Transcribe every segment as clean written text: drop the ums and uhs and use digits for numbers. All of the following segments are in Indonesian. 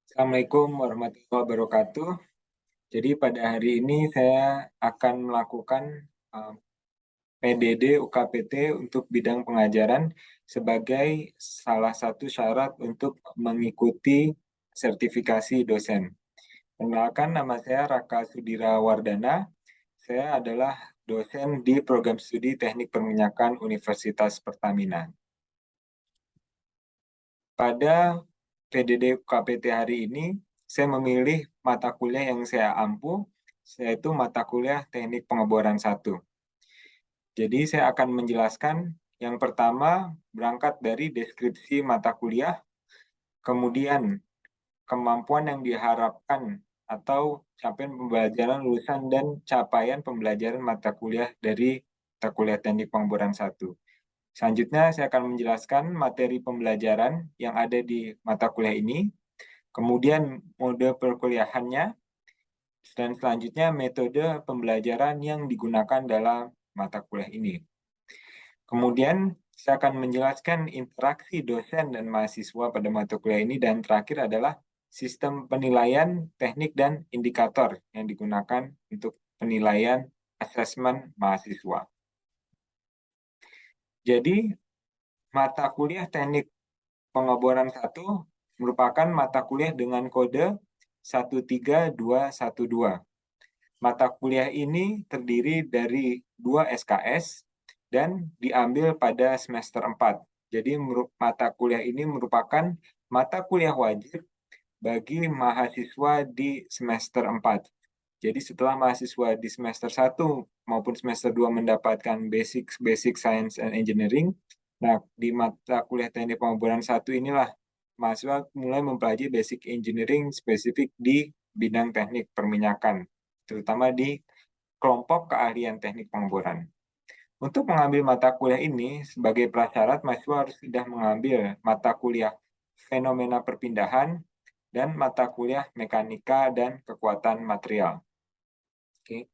Assalamualaikum warahmatullahi wabarakatuh. Jadi pada hari ini saya akan melakukan PDD UKPT untuk bidang pengajaran sebagai salah satu syarat untuk mengikuti sertifikasi dosen. Perkenalkan, nama saya Raka Sudira Wardana. Saya adalah dosen di program studi Teknik Perminyakan Universitas Pertamina. Pada PDD KPT hari ini, saya memilih mata kuliah yang saya ampuh, yaitu mata kuliah Teknik Pengeboran 1. Jadi saya akan menjelaskan yang pertama berangkat dari deskripsi mata kuliah, kemudian kemampuan yang diharapkan atau capaian pembelajaran lulusan dan capaian pembelajaran mata kuliah dari mata kuliah Teknik Pengeboran 1. Selanjutnya, saya akan menjelaskan materi pembelajaran yang ada di mata kuliah ini, kemudian mode perkuliahannya, dan selanjutnya metode pembelajaran yang digunakan dalam mata kuliah ini. Kemudian, saya akan menjelaskan interaksi dosen dan mahasiswa pada mata kuliah ini, dan terakhir adalah sistem penilaian teknik dan indikator yang digunakan untuk penilaian asesmen mahasiswa. Jadi, mata kuliah teknik pengeboran 1 merupakan mata kuliah dengan kode 13212. Mata kuliah ini terdiri dari 2 SKS dan diambil pada semester 4. Jadi mata kuliah ini merupakan mata kuliah wajib bagi mahasiswa di semester 4. Jadi setelah mahasiswa di semester 1 maupun semester 2 mendapatkan basic science and engineering, nah di mata kuliah teknik pengeboran 1 inilah mahasiswa mulai mempelajari basic engineering spesifik di bidang teknik perminyakan, terutama di kelompok keahlian teknik pengeboran. Untuk mengambil mata kuliah ini, sebagai prasyarat mahasiswa harus sudah mengambil mata kuliah fenomena perpindahan dan mata kuliah mekanika dan kekuatan material. Oke.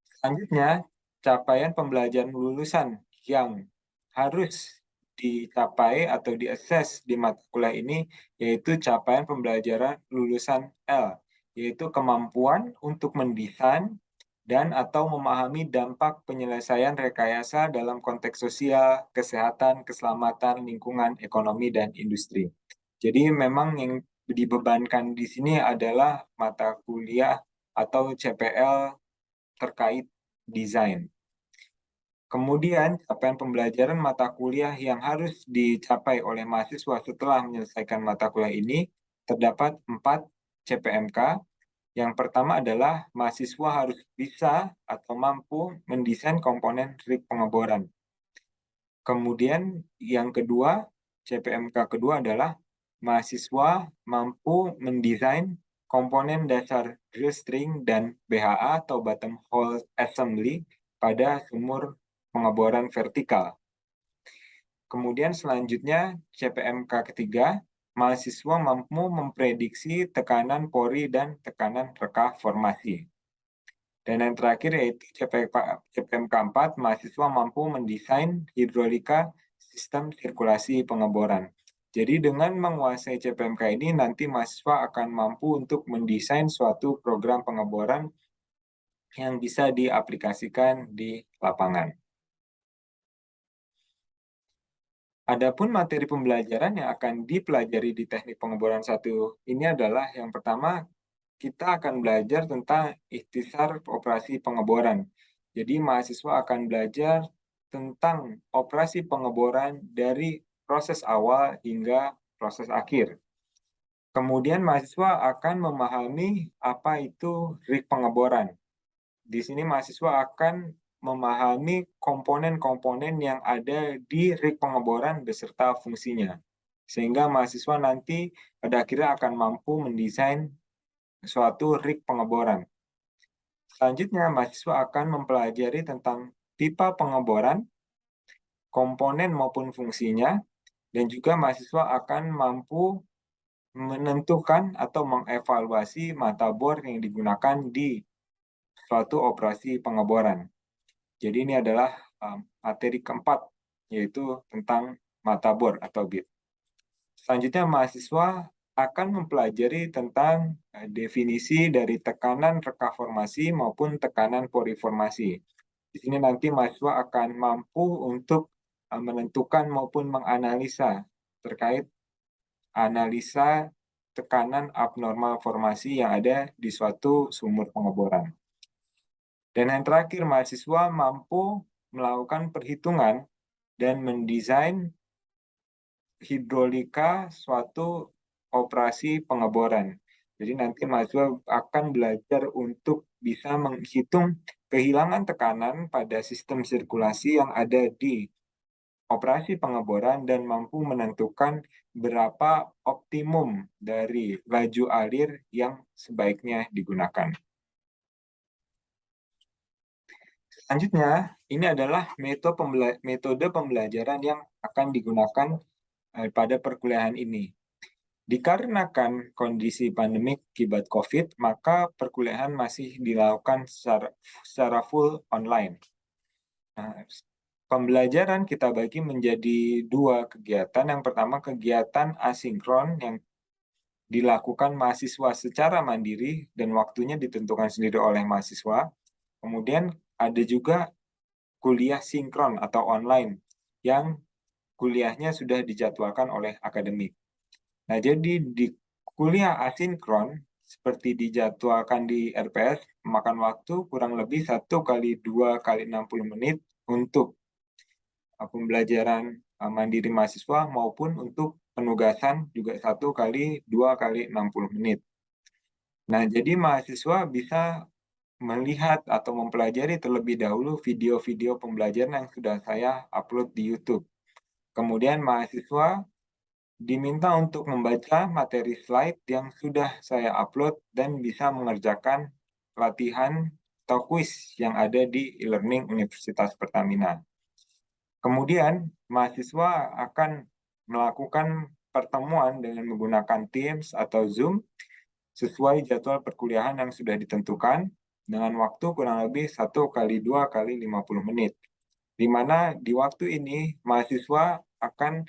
Selanjutnya, capaian pembelajaran lulusan yang harus dicapai atau diakses di mata kuliah ini yaitu capaian pembelajaran lulusan L, yaitu kemampuan untuk mendesain dan atau memahami dampak penyelesaian rekayasa dalam konteks sosial, kesehatan, keselamatan, lingkungan, ekonomi, dan industri. Jadi memang yang dibebankan di sini adalah mata kuliah atau CPL terkait desain. Kemudian, capaian pembelajaran mata kuliah yang harus dicapai oleh mahasiswa setelah menyelesaikan mata kuliah ini terdapat 4 CPMK. Yang pertama adalah mahasiswa harus bisa atau mampu mendesain komponen rig pengeboran. Kemudian yang kedua, CPMK kedua adalah mahasiswa mampu mendesain komponen dasar drill string dan BHA atau bottom hole assembly pada sumur pengeboran vertikal. Kemudian selanjutnya CPMK ketiga, mahasiswa mampu memprediksi tekanan pori dan tekanan reka formasi. Dan yang terakhir yaitu CPMK 4, mahasiswa mampu mendesain hidrolika sistem sirkulasi pengeboran. Jadi dengan menguasai CPMK ini nanti mahasiswa akan mampu untuk mendesain suatu program pengeboran yang bisa diaplikasikan di lapangan. Adapun materi pembelajaran yang akan dipelajari di teknik pengeboran 1 ini adalah yang pertama, kita akan belajar tentang ikhtisar operasi pengeboran. Jadi mahasiswa akan belajar tentang operasi pengeboran dari proses awal hingga proses akhir. Kemudian mahasiswa akan memahami apa itu rig pengeboran. Di sini mahasiswa akan memahami komponen-komponen yang ada di rig pengeboran beserta fungsinya. Sehingga mahasiswa nanti pada akhirnya akan mampu mendesain suatu rig pengeboran. Selanjutnya, mahasiswa akan mempelajari tentang pipa pengeboran, komponen maupun fungsinya, dan juga mahasiswa akan mampu menentukan atau mengevaluasi mata bor yang digunakan di suatu operasi pengeboran. Jadi ini adalah materi keempat, yaitu tentang mata bor atau bit. Selanjutnya mahasiswa akan mempelajari tentang definisi dari tekanan rekaformasi maupun tekanan poriformasi. Di sini nanti mahasiswa akan mampu untuk menentukan maupun menganalisa terkait analisa tekanan abnormal formasi yang ada di suatu sumur pengeboran. Dan yang terakhir, mahasiswa mampu melakukan perhitungan dan mendesain hidrolika suatu operasi pengeboran. Jadi nanti mahasiswa akan belajar untuk bisa menghitung kehilangan tekanan pada sistem sirkulasi yang ada di operasi pengeboran dan mampu menentukan berapa optimum dari laju alir yang sebaiknya digunakan. Selanjutnya, ini adalah metode pembelajaran yang akan digunakan pada perkuliahan ini. Dikarenakan kondisi pandemik akibat COVID, maka perkuliahan masih dilakukan secara full online. Nah, pembelajaran kita bagi menjadi dua kegiatan. Yang pertama, kegiatan asinkron yang dilakukan mahasiswa secara mandiri dan waktunya ditentukan sendiri oleh mahasiswa. Kemudian ada juga kuliah sinkron atau online yang kuliahnya sudah dijadwalkan oleh akademik. Nah, jadi di kuliah asinkron seperti dijadwalkan di RPS memakan waktu kurang lebih 1 kali 2 kali 60 menit untuk pembelajaran mandiri mahasiswa maupun untuk penugasan juga 1 kali 2 kali 60 menit. Nah, jadi mahasiswa bisa melihat atau mempelajari terlebih dahulu video-video pembelajaran yang sudah saya upload di YouTube. Kemudian mahasiswa diminta untuk membaca materi slide yang sudah saya upload dan bisa mengerjakan latihan atau kuis yang ada di e-learning Universitas Pertamina. Kemudian, mahasiswa akan melakukan pertemuan dengan menggunakan Teams atau Zoom sesuai jadwal perkuliahan yang sudah ditentukan dengan waktu kurang lebih 1 kali 2 kali 50 menit. Di mana di waktu ini mahasiswa akan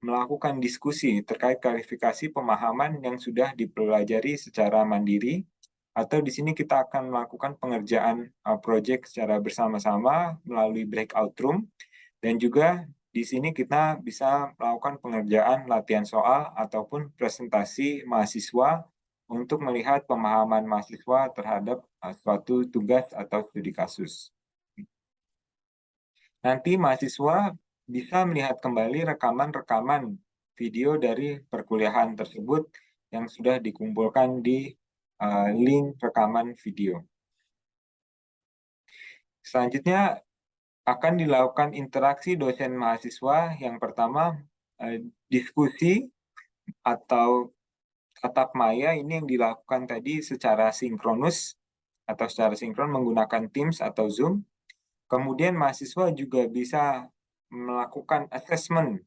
melakukan diskusi terkait klarifikasi pemahaman yang sudah dipelajari secara mandiri, atau di sini kita akan melakukan pengerjaan proyek secara bersama-sama melalui breakout room, dan juga di sini kita bisa melakukan pengerjaan latihan soal ataupun presentasi mahasiswa untuk melihat pemahaman mahasiswa terhadap suatu tugas atau studi kasus. Nanti mahasiswa bisa melihat kembali rekaman-rekaman video dari perkuliahan tersebut yang sudah dikumpulkan di link rekaman video. Selanjutnya akan dilakukan interaksi dosen mahasiswa. Yang pertama, diskusi atau tatap maya ini yang dilakukan tadi secara sinkronus atau secara sinkron menggunakan Teams atau Zoom. Kemudian mahasiswa juga bisa melakukan assessment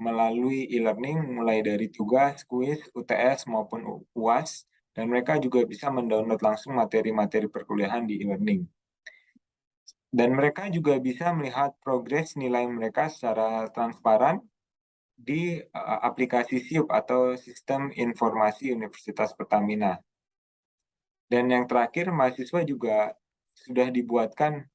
melalui e-learning mulai dari tugas, kuis, UTS maupun UAS, dan mereka juga bisa mendownload langsung materi-materi perkuliahan di e-learning. Dan mereka juga bisa melihat progres nilai mereka secara transparan di aplikasi SIUP atau Sistem Informasi Universitas Pertamina. Dan yang terakhir, mahasiswa juga sudah dibuatkan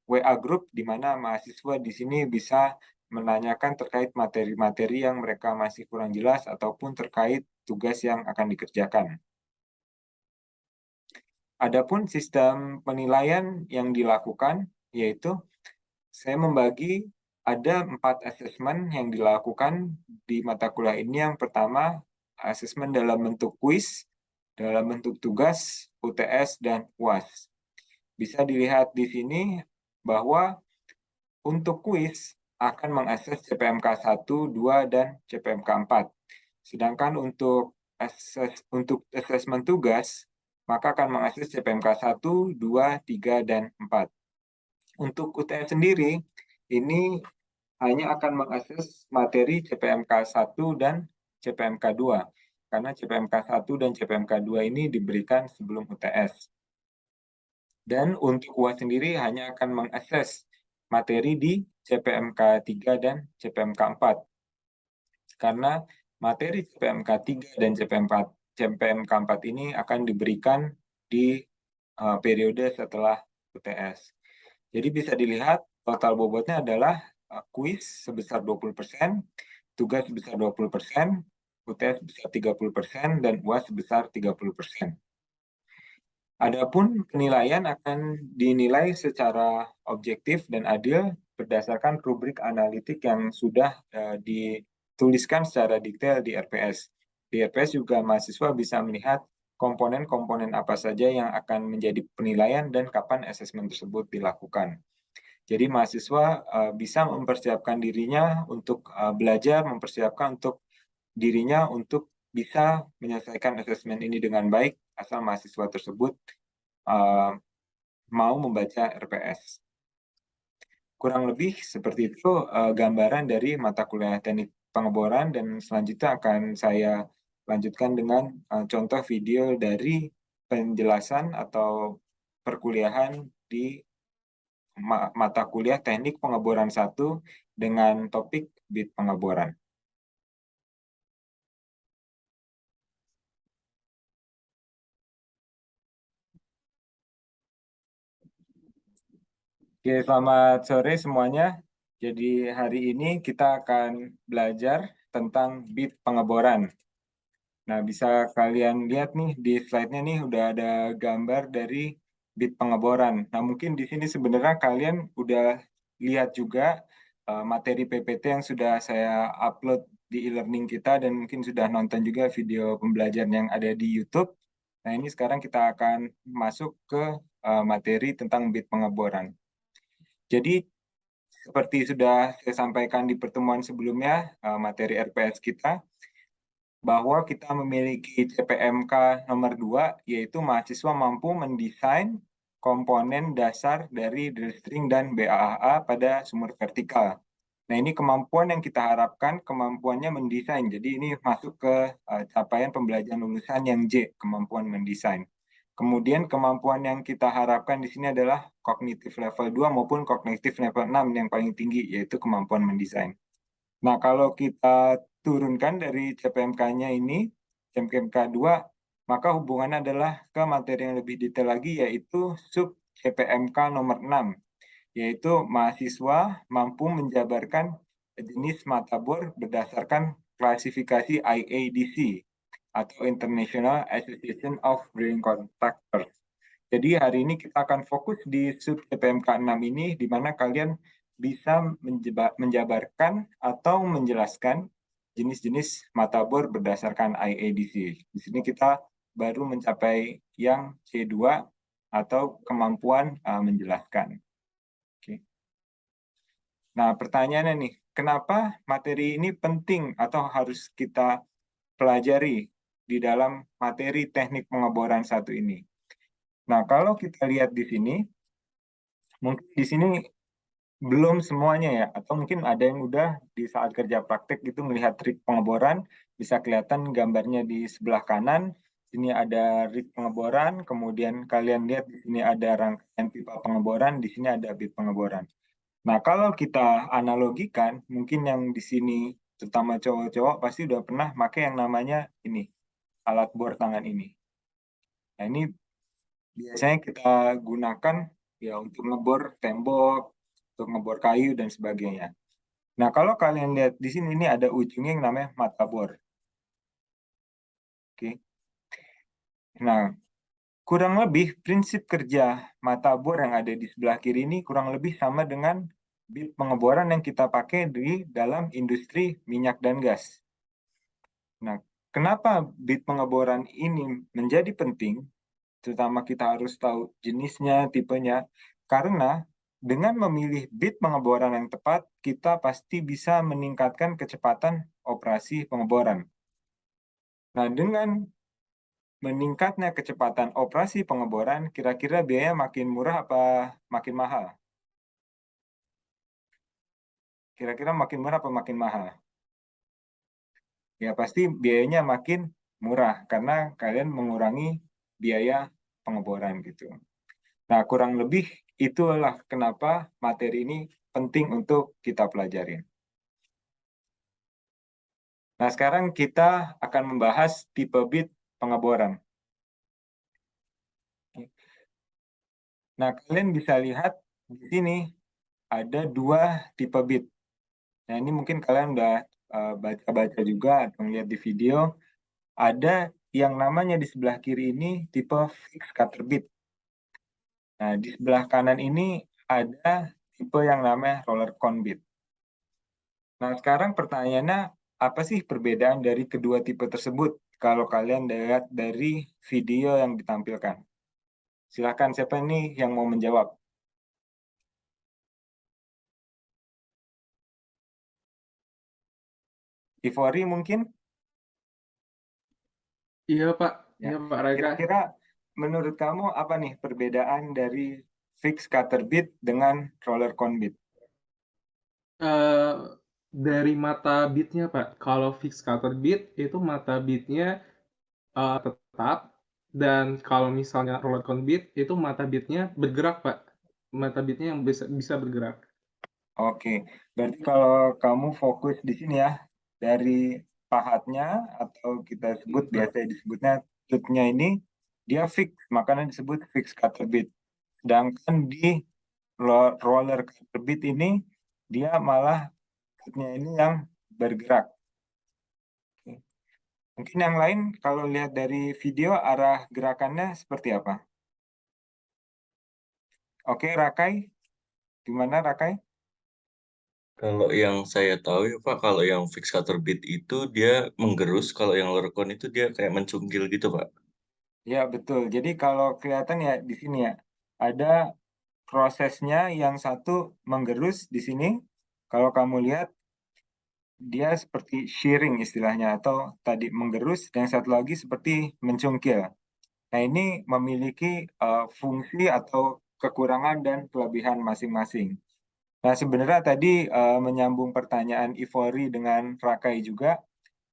WA Group di mana mahasiswa di sini bisa menanyakan terkait materi-materi yang mereka masih kurang jelas ataupun terkait tugas yang akan dikerjakan. Adapun sistem penilaian yang dilakukan, yaitu saya membagi ada 4 asesmen yang dilakukan di mata kuliah ini. Yang pertama, asesmen dalam bentuk kuis, dalam bentuk tugas, UTS, dan UAS. Bisa dilihat di sini bahwa untuk kuis akan mengakses CPMK 1, 2, dan CPMK 4. Sedangkan untuk asesmen tugas, maka akan mengakses CPMK 1, 2, 3, dan 4. Untuk UTS sendiri, ini hanya akan mengakses materi CPMK 1 dan CPMK 2. Karena CPMK 1 dan CPMK 2 ini diberikan sebelum UTS. Dan untuk UAS sendiri hanya akan mengakses materi di CPMK 3 dan CPMK 4. Karena materi CPMK 3 dan CPMK 4 ini akan diberikan di periode setelah UTS. Jadi bisa dilihat total bobotnya adalah kuis sebesar 20%, tugas sebesar 20%, UTS sebesar 30%, dan UAS sebesar 30%. Adapun penilaian akan dinilai secara objektif dan adil berdasarkan rubrik analitik yang sudah dituliskan secara detail di RPS. Di RPS juga mahasiswa bisa melihat komponen-komponen apa saja yang akan menjadi penilaian dan kapan asesmen tersebut dilakukan. Jadi mahasiswa bisa mempersiapkan dirinya untuk belajar, mempersiapkan untuk dirinya untuk bisa menyelesaikan asesmen ini dengan baik asal mahasiswa tersebut mau membaca RPS. Kurang lebih seperti itu gambaran dari mata kuliah teknik pengeboran, dan selanjutnya akan saya lanjutkan dengan contoh video dari penjelasan atau perkuliahan di mata kuliah teknik pengeboran 1 dengan topik bit pengeboran. Oke, selamat sore semuanya. Jadi hari ini kita akan belajar tentang bit pengeboran. Nah, bisa kalian lihat nih di slide-nya nih udah ada gambar dari bit pengeboran. Nah, mungkin di sini sebenarnya kalian udah lihat juga materi PPT yang sudah saya upload di e-learning kita, dan mungkin sudah nonton juga video pembelajaran yang ada di YouTube. Nah, ini sekarang kita akan masuk ke materi tentang bit pengeboran. Jadi seperti sudah saya sampaikan di pertemuan sebelumnya, materi RPS kita, bahwa kita memiliki CPMK nomor 2, yaitu mahasiswa mampu mendesain komponen dasar dari drill string dan BAA pada sumur vertikal. Nah, ini kemampuan yang kita harapkan, kemampuannya mendesain. Jadi ini masuk ke capaian pembelajaran lulusan yang J, kemampuan mendesain. Kemudian kemampuan yang kita harapkan di sini adalah kognitif level 2 maupun kognitif level 6 yang paling tinggi, yaitu kemampuan mendesain. Nah, kalau kita turunkan dari CPMK-nya ini, CPMK 2, maka hubungannya adalah ke materi yang lebih detail lagi, yaitu sub CPMK nomor 6, yaitu mahasiswa mampu menjabarkan jenis mata bor berdasarkan klasifikasi IADC atau International Association of Drilling Contractors. Jadi hari ini kita akan fokus di sub CPMK 6 ini, di mana kalian bisa menjabarkan atau menjelaskan jenis-jenis mata bor berdasarkan IADC. Di sini kita baru mencapai yang C2 atau kemampuan menjelaskan. Oke. Nah, pertanyaannya nih, kenapa materi ini penting atau harus kita pelajari di dalam materi teknik pengeboran 1 ini? Nah, kalau kita lihat di sini, mungkin di sini belum semuanya ya, atau mungkin ada yang udah di saat kerja praktek itu melihat rig pengeboran, bisa kelihatan gambarnya di sebelah kanan. Sini ada rig pengeboran, kemudian kalian lihat di sini ada rangkaian pipa pengeboran, di sini ada bit pengeboran. Nah, kalau kita analogikan, mungkin yang di sini terutama cowok-cowok pasti udah pernah pakai yang namanya ini, alat bor tangan ini. Nah, ini biasanya kita gunakan ya untuk ngebor tembok, untuk ngebor kayu dan sebagainya. Nah, kalau kalian lihat di sini ini ada ujungnya yang namanya mata bor. Oke. Nah, kurang lebih prinsip kerja mata bor yang ada di sebelah kiri ini kurang lebih sama dengan bit pengeboran yang kita pakai di dalam industri minyak dan gas. Nah, kenapa bit pengeboran ini menjadi penting? Terutama kita harus tahu jenisnya, tipenya, karena dengan memilih bit pengeboran yang tepat, kita pasti bisa meningkatkan kecepatan operasi pengeboran. Nah, dengan meningkatnya kecepatan operasi pengeboran, kira-kira biaya makin murah apa makin mahal? Kira-kira makin murah apa makin mahal? Ya, pasti biayanya makin murah, karena kalian mengurangi biaya pengeboran gitu. Nah, kurang lebih itulah kenapa materi ini penting untuk kita pelajarin. Nah, sekarang kita akan membahas tipe bit pengeboran. Nah, kalian bisa lihat di sini ada dua tipe bit. Nah, ini mungkin kalian udah baca-baca juga atau lihat di video. Ada yang namanya di sebelah kiri ini tipe fixed cutter bit. Nah, di sebelah kanan ini ada tipe yang namanya roller cone bit. Nah, sekarang pertanyaannya, apa sih perbedaan dari kedua tipe tersebut kalau kalian lihat dari video yang ditampilkan? Silahkan, siapa nih yang mau menjawab? Ivory mungkin? Iya Pak, Ya. iya Pak Raka. Kira-kira menurut kamu apa nih perbedaan dari fixed cutter bit dengan roller cone bit? Eh, dari mata bitnya Pak, kalau fixed cutter bit itu mata bitnya tetap, dan kalau misalnya roller cone bit itu mata bitnya bergerak Pak, mata bitnya yang bisa bisa bergerak. Oke, berarti kalau kamu fokus di sini ya, dari pahatnya atau kita sebut Nah, biasa disebutnya tutnya ini, dia fix, makanya disebut fix cutter bit. Sedangkan di roller cutter bit ini, dia malah tutnya ini yang bergerak. Oke. Mungkin yang lain kalau lihat dari video arah gerakannya seperti apa? Oke, Rakai, gimana Rakai? Kalau yang saya tahu ya Pak, kalau yang fix cutter bit itu dia menggerus, kalau yang lorcon itu dia kayak mencungkil gitu Pak. Ya, betul. Jadi kalau kelihatan ya di sini ya, ada prosesnya yang satu menggerus di sini. Kalau kamu lihat, dia seperti shearing istilahnya, atau tadi menggerus, dan yang satu lagi seperti mencungkil. Nah, ini memiliki fungsi atau kekurangan dan kelebihan masing-masing. Nah, sebenarnya tadi menyambung pertanyaan Ivory dengan Rakai juga,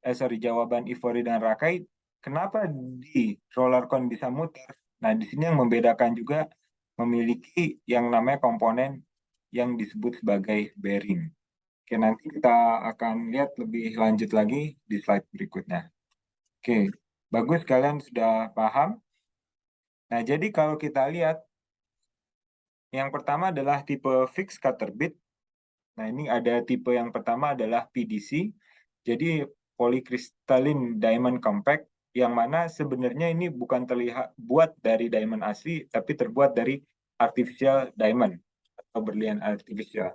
sorry, jawaban Ivory dan Rakai, kenapa di roller con bisa muter? Nah, di sini yang membedakan juga memiliki yang namanya komponen yang disebut sebagai bearing. Oke, nanti kita akan lihat lebih lanjut lagi di slide berikutnya. Oke, bagus kalian sudah paham. Nah, jadi kalau kita lihat, yang pertama adalah tipe fixed cutter bit. Nah, ini ada tipe yang pertama adalah PDC, jadi polycrystalline diamond compact, yang mana sebenarnya ini bukan terlihat buat dari diamond asli, tapi terbuat dari artificial diamond atau berlian artificial.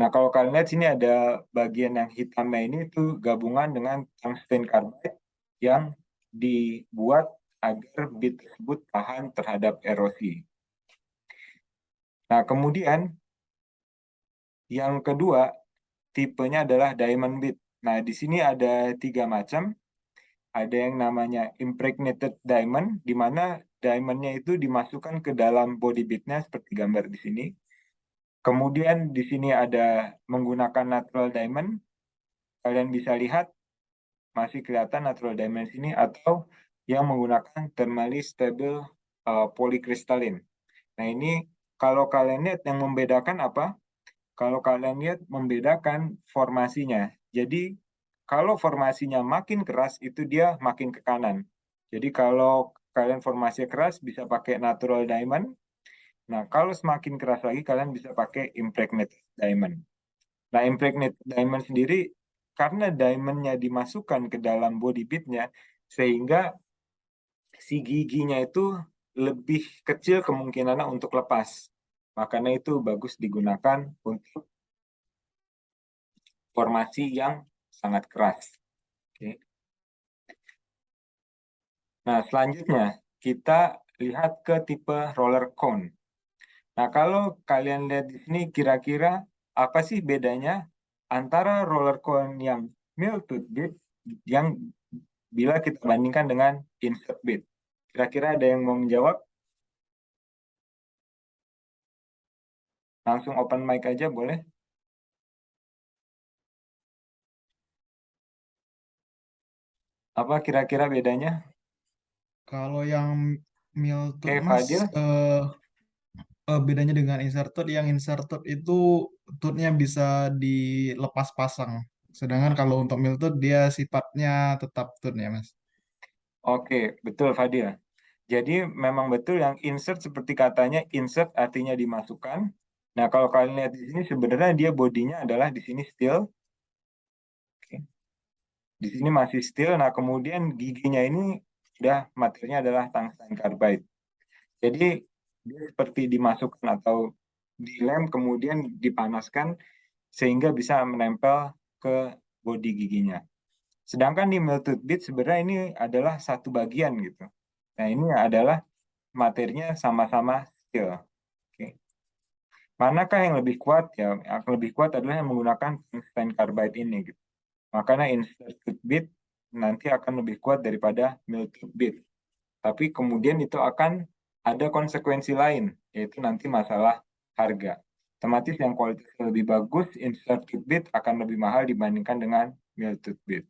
Nah, kalau kalian lihat sini ada bagian yang hitamnya ini itu gabungan dengan tungsten carbide yang dibuat agar bit tersebut tahan terhadap erosi. Nah, kemudian yang kedua tipenya adalah diamond bit. Nah, di sini ada tiga macam. Ada yang namanya impregnated diamond, di mana diamondnya itu dimasukkan ke dalam body bitnya seperti gambar di sini. Kemudian di sini ada menggunakan natural diamond. Kalian bisa lihat masih kelihatan natural diamond sini, atau yang menggunakan thermally stable polycrystalline. Nah, ini kalau kalian lihat yang membedakan apa? Kalau kalian lihat membedakan formasinya. Jadi kalau formasinya makin keras itu dia makin ke kanan. Jadi kalau kalian formasinya keras bisa pakai natural diamond. Nah, kalau semakin keras lagi kalian bisa pakai impregnated diamond. Nah, impregnated diamond sendiri karena diamondnya dimasukkan ke dalam body bitnya sehingga si giginya itu lebih kecil kemungkinannya untuk lepas. Makanya itu bagus digunakan untuk formasi yang sangat keras. Oke. Nah, selanjutnya kita lihat ke tipe roller cone. Nah, kalau kalian lihat di sini kira-kira apa sih bedanya antara roller cone yang mill tooth bit yang bila kita bandingkan dengan insert bit? Kira-kira ada yang mau menjawab? Langsung open mic aja boleh. Apa kira-kira bedanya? Kalau yang Miltut Oke, Mas, Fadil. bedanya dengan inserted, yang inserted itu tutnya bisa dilepas pasang. Sedangkan kalau untuk Miltune dia sifatnya tetap tune ya Mas. Oke, betul Fadil. Jadi memang betul yang insert seperti katanya insert artinya dimasukkan. Nah, kalau kalian lihat di sini sebenarnya dia bodinya adalah di sini still. Oke. Di sini masih still. Nah, kemudian giginya ini sudah materinya adalah tungsten carbide. Jadi dia seperti dimasukkan atau dilem kemudian dipanaskan sehingga bisa menempel ke bodi giginya. Sedangkan di melted bit sebenarnya ini adalah satu bagian gitu. Nah, ini adalah materinya sama-sama steel. Oke. Manakah yang lebih kuat? Ya, yang lebih kuat adalah yang menggunakan tungsten carbide ini gitu. Makanya inserted bit nanti akan lebih kuat daripada melted bit. Tapi kemudian itu akan ada konsekuensi lain, yaitu nanti masalah harga. Otomatis yang kualitasnya lebih bagus, inserted bit akan lebih mahal dibandingkan dengan melted bit.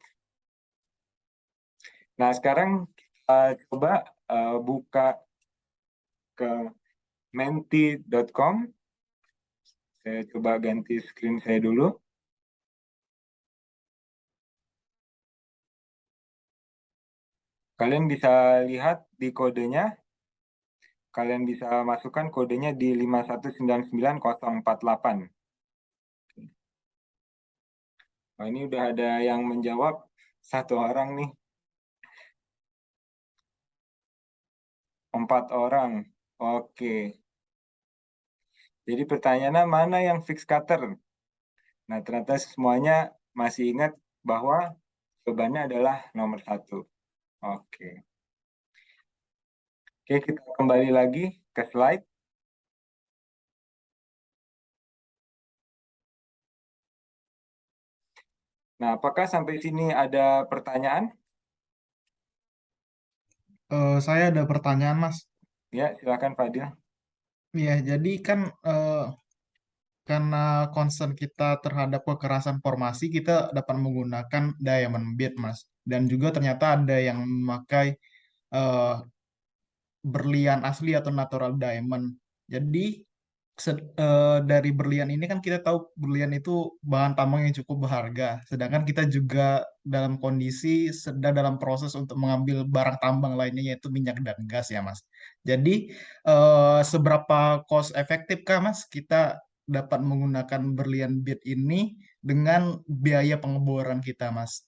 Nah, sekarang kita coba buka ke menti.com. Saya coba ganti screen saya dulu. Kalian bisa lihat di kodenya. Kalian bisa masukkan kodenya di 5199048. Oh, ini udah ada yang menjawab satu orang nih. 4 orang. Oke. Jadi pertanyaannya mana yang fix cutter? Nah, ternyata semuanya masih ingat bahwa jawabannya adalah nomor 1. Oke. Oke, kita kembali lagi ke slide. Nah, apakah sampai sini ada pertanyaan? Saya ada pertanyaan Mas. Ya, silakan Fadil. Iya, jadi kan karena concern kita terhadap kekerasan formasi, kita dapat menggunakan diamond bead, Mas. Dan juga ternyata ada yang memakai eh, berlian asli atau natural diamond. Jadi dari berlian ini kan kita tahu berlian itu bahan tambang yang cukup berharga. Sedangkan kita juga dalam kondisi sedang dalam proses untuk mengambil barang tambang lainnya yaitu minyak dan gas ya Mas. Jadi seberapa cost efektif kah Mas kita dapat menggunakan berlian bead ini dengan biaya pengeboran kita Mas?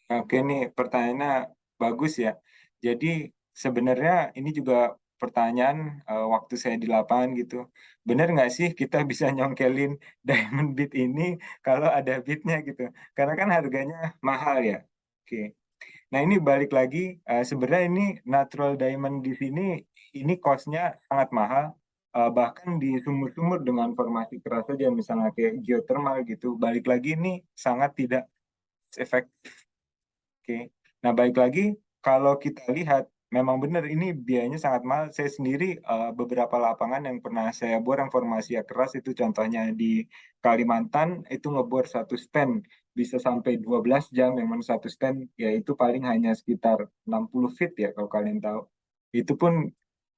Oke nih, pertanyaannya bagus ya. Jadi sebenarnya ini juga pertanyaan waktu saya di lapangan gitu. Benar nggak sih kita bisa nyongkelin diamond bead ini kalau ada beadnya gitu? Karena kan harganya mahal ya. Oke. Nah ini balik lagi, sebenarnya ini natural diamond di sini ini cost-nya sangat mahal. Bahkan di sumur-sumur dengan formasi keras saja misalnya kayak geothermal gitu. Balik lagi ini sangat tidak efektif. Oke. Nah, baik lagi, kalau kita lihat, memang benar ini biayanya sangat mahal. Saya sendiri beberapa lapangan yang pernah saya bor yang formasi keras itu contohnya di Kalimantan itu ngebor satu stand bisa sampai 12 jam, yang mana satu stand yaitu paling hanya sekitar 60 feet ya kalau kalian tahu. Itu pun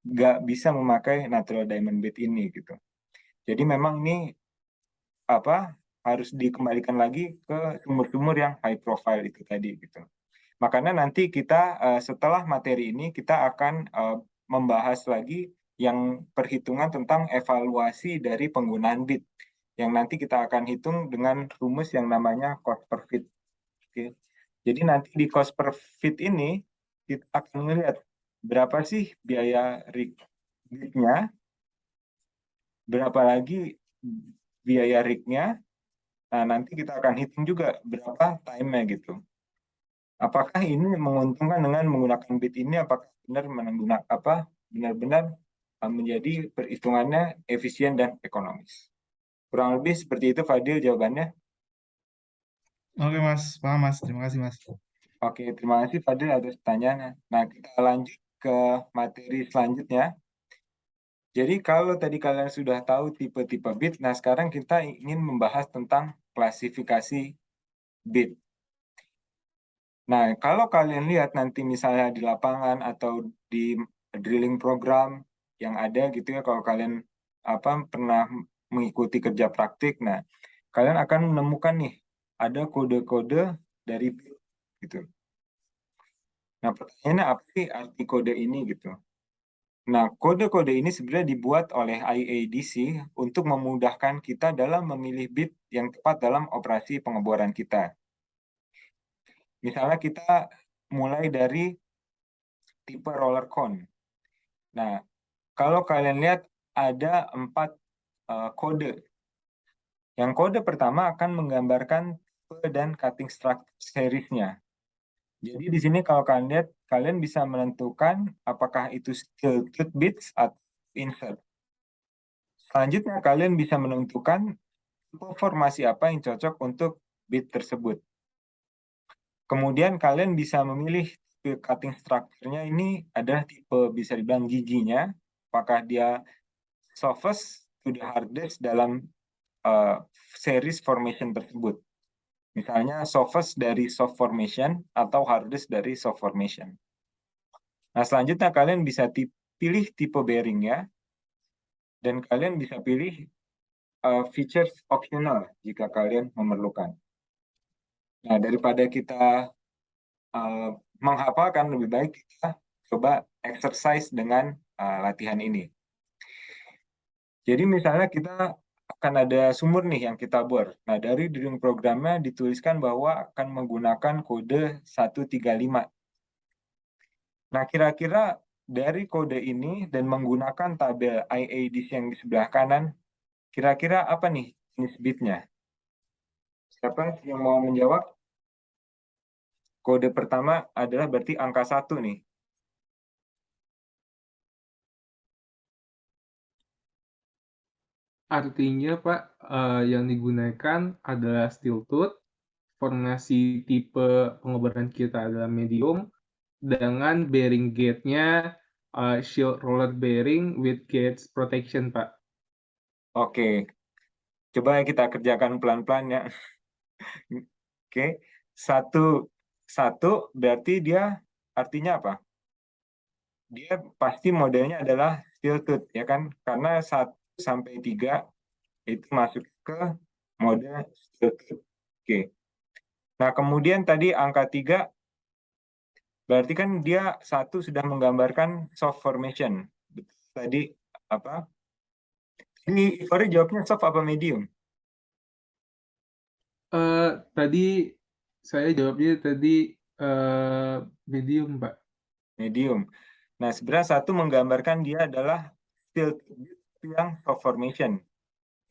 nggak bisa memakai natural diamond bead ini gitu. Jadi memang ini apa harus dikembalikan lagi ke sumur-sumur yang high profile itu tadi gitu. Makanya nanti kita setelah materi ini kita akan membahas lagi yang perhitungan tentang evaluasi dari penggunaan bit. Yang nanti kita akan hitung dengan rumus yang namanya cost per fit. Oke. Jadi nanti di cost per fit ini kita akan melihat berapa sih biaya rig-nya, berapa lagi biaya rig-nya. Nah, nanti kita akan hitung juga berapa time-nya gitu. Apakah ini menguntungkan dengan menggunakan bit ini? Apakah benar-benar menjadi perhitungannya efisien dan ekonomis? Kurang lebih seperti itu, Fadil, jawabannya. Oke Mas, paham Mas. Terima kasih Mas. Oke, terima kasih Fadil atas pertanyaannya. Nah, kita lanjut ke materi selanjutnya. Jadi kalau tadi kalian sudah tahu tipe-tipe bit, nah sekarang kita ingin membahas tentang klasifikasi bit. Nah, kalau kalian lihat nanti misalnya di lapangan atau di drilling program yang ada gitu ya, kalau kalian pernah mengikuti kerja praktik, nah kalian akan menemukan nih ada kode-kode dari bit gitu. Nah, pertanyaannya apa sih arti kode ini gitu? Nah, kode-kode ini sebenarnya dibuat oleh IADC untuk memudahkan kita dalam memilih bit yang tepat dalam operasi pengeboran kita. Misalnya kita mulai dari tipe roller cone. Nah, kalau kalian lihat ada 4 kode. Yang kode pertama akan menggambarkan tipe dan cutting structure series-nya. Jadi di sini kalau kalian lihat, kalian bisa menentukan apakah itu tilted bits atau insert. Selanjutnya kalian bisa menentukan tipe formasi apa yang cocok untuk bit tersebut. Kemudian kalian bisa memilih tipe cutting structure-nya ini adalah tipe bisa dibilang giginya, apakah dia softest to the hardest dalam series formation tersebut. Misalnya softest dari soft formation atau hardest dari soft formation. Nah, selanjutnya kalian bisa pilih tipe bearing-nya, dan kalian bisa pilih features optional jika kalian memerlukan. Nah, daripada kita menghafalkan, lebih baik kita coba exercise dengan latihan ini. Jadi misalnya kita akan ada sumur nih yang kita bor. Nah, dari drawing programnya dituliskan bahwa akan menggunakan kode 135. Nah, kira-kira dari kode ini dan menggunakan tabel IADC yang di sebelah kanan, kira-kira apa nih jenis bitnya? Siapa yang mau menjawab? Kode pertama adalah berarti angka 1 nih. Artinya Pak, yang digunakan adalah steel tooth, formasi tipe pengobaran kita adalah medium, dengan bearing gauge-nya shield roller bearing with gauge protection, Pak. Oke, coba kita kerjakan pelan-pelan ya. Oke, satu berarti dia artinya apa? Dia pasti modelnya adalah steel tooth ya kan? Karena 1 sampai 3 itu masuk ke mode steel tooth. Oke. Nah, kemudian tadi angka 3 berarti kan dia 1 sudah menggambarkan soft formation. Tadi apa? Ini Ivori jawabnya soft apa medium? Tadi saya jawabnya medium, Pak. Medium. Nah, sebenarnya 1 menggambarkan dia adalah steel tooth yang soft formation.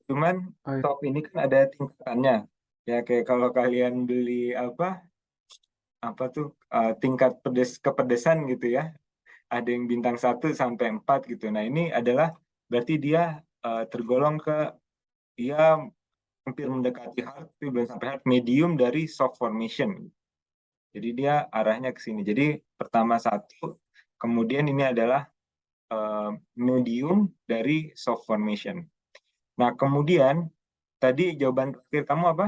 Cuman Oh, soft ini kan ada tingkatannya. Ya kayak kalau kalian beli apa tuh tingkat kepedesan gitu ya. Ada yang bintang 1 sampai 4 gitu. Nah, ini adalah berarti dia tergolong ke dia hampir mendekati hard tapi belum sampai hard, medium dari soft formation. Jadi dia arahnya ke sini. Jadi pertama 1, kemudian ini adalah medium dari soft formation. Nah, kemudian tadi jawaban terakhir kamu apa?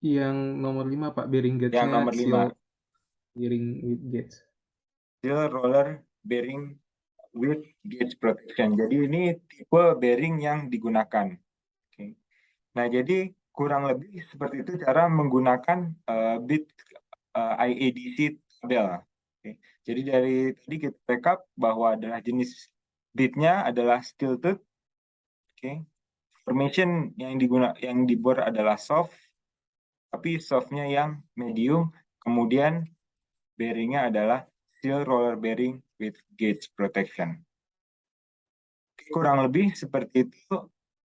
yang nomor 5, Pak, bearing Yang gauge-nya nomor 5. bearing with gauge. Steel roller bearing with gauge protection. Jadi ini tipe bearing yang digunakan. Oke. Nah, jadi kurang lebih seperti itu cara menggunakan bit IADC tabel. Oke. Jadi dari tadi kita backup bahwa adalah jenis bitnya adalah steel tooth. Oke. Formation yang dibor adalah soft, tapi softnya yang medium. Kemudian bearingnya adalah steel roller bearing with gauge protection. Kurang lebih seperti itu